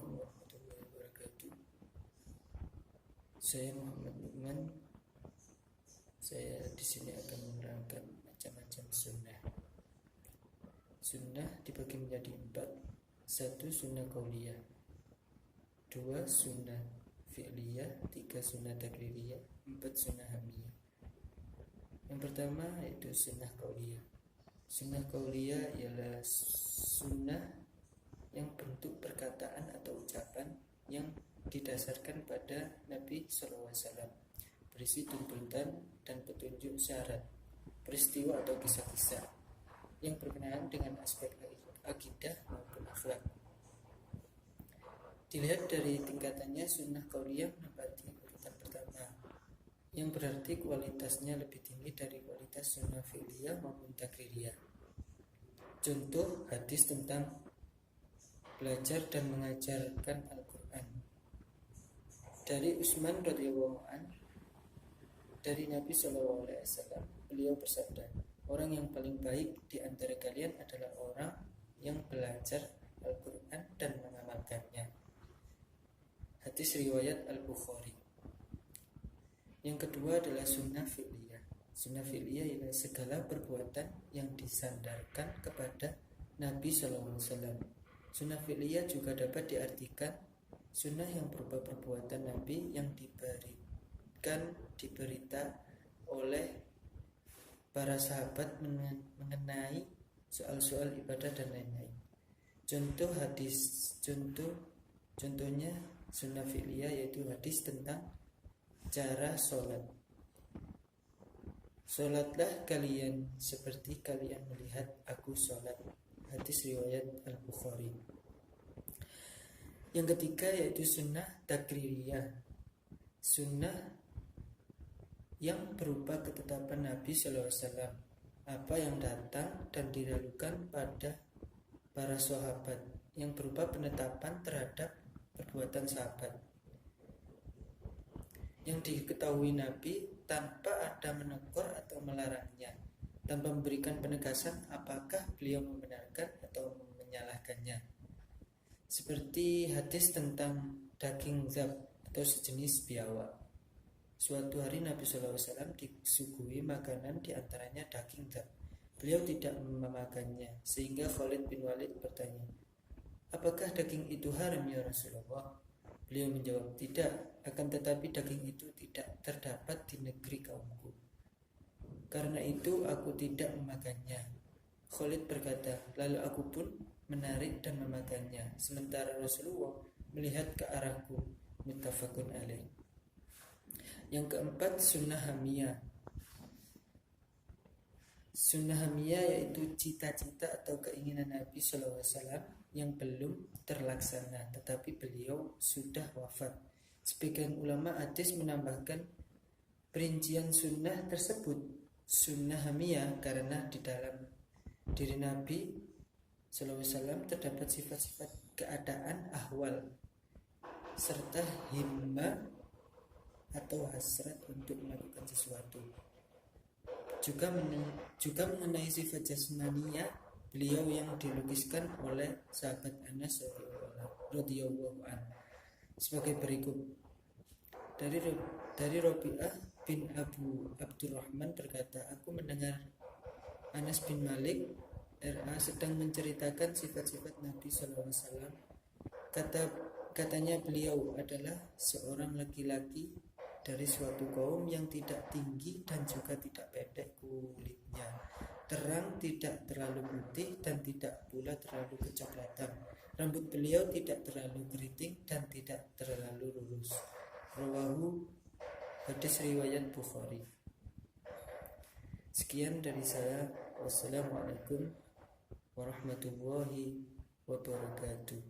Assalamualaikum warahmatullahi wabarakatuh. Saya Muhammad Lukman. Saya di sini akan menerangkan macam-macam sunnah. Sunnah dibagi menjadi 4. 1. Sunnah qauliyah, 2. Sunnah fi'liyah, 3. Sunnah takririyah, 4. Sunnah hamiyah. Yang pertama yaitu sunnah qauliyah. Sunnah qauliyah ialah sunnah yang bentuk perkataan atau ucapan yang didasarkan pada Nabi SAW, berisi tuntutan dan petunjuk syarat, peristiwa atau kisah-kisah yang berkenaan dengan aspek akidah maupun akhlak. Dilihat dari tingkatannya, sunnah qauliyah menempati urutan pertama, yang berarti kualitasnya lebih tinggi dari kualitas sunnah fi'liyah maupun takririyah. Contoh hadis tentang belajar dan mengajarkan Al-Quran. Dari Utsman radhiyallahu anhu, dari Nabi SAW, beliau bersabda, orang yang paling baik di antara kalian adalah orang yang belajar Al-Quran dan mengamalkannya. Hadis riwayat Al-Bukhari. Yang kedua adalah sunnah fi'liyah. Sunnah fi'liyah ialah segala perbuatan yang disandarkan kepada Nabi SAW. Sunnah fi'liyah juga dapat diartikan sunnah yang berupa perbuatan Nabi yang diberita oleh para sahabat mengenai soal-soal ibadah dan lain-lain. Contohnya sunnah fi'liyah yaitu hadis tentang cara sholat. Sholatlah kalian seperti kalian melihat aku sholat. Hadis riwayat Al-Bukhari. Yang ketiga yaitu sunnah takririyah. Sunnah yang berupa ketetapan Nabi SAW, apa yang datang dan diralukan pada para sahabat, yang berupa penetapan terhadap perbuatan sahabat yang diketahui Nabi tanpa ada menegur atau melarangnya, tanpa memberikan penegasan apakah beliau membenarkan atau menyalahkannya. Seperti hadis tentang daging zab atau sejenis biawak. Suatu hari Nabi SAW disuguhi makanan, diantaranya daging zab. Beliau tidak memakannya, sehingga Khalid bin Walid bertanya, apakah daging itu haram ya Rasulullah? Beliau menjawab, tidak, akan tetapi daging itu tidak terdapat di negeri kaumku. Karena itu aku tidak memakannya. Khalid berkata, lalu aku pun menarik dan memakannya, sementara Rasulullah melihat ke arahku. Muttafaqun alaih. Yang keempat, sunnah hamiyah. Sunnah hamiyah yaitu cita-cita atau keinginan Nabi SAW yang belum terlaksana, tetapi beliau sudah wafat. Sebagian ulama hadis menambahkan perincian sunnah tersebut sunnah hamiyah karena di dalam diri Nabi SAW terdapat sifat-sifat keadaan ahwal serta himmah atau hasrat untuk melakukan sesuatu. Juga mengenai sifat jasmaniyah beliau yang dilukiskan oleh sahabat Anas radhiyallahu anhu sebagai berikut. Dari Rabi'ah bin Abu Abdurrahman berkata, aku mendengar Anas bin Malik RA sedang menceritakan sifat-sifat Nabi SAW. Katanya beliau adalah seorang laki-laki dari suatu kaum yang tidak tinggi dan juga tidak pendek kulitnya, terang, tidak terlalu putih dan tidak pula terlalu kecoklatan. Rambut beliau tidak terlalu keriting dan tidak terlalu lurus. Rawahu, hadis riwayat Bukhari. Sekian dari saya. Wassalamualaikum warahmatullahi wabarakatuh.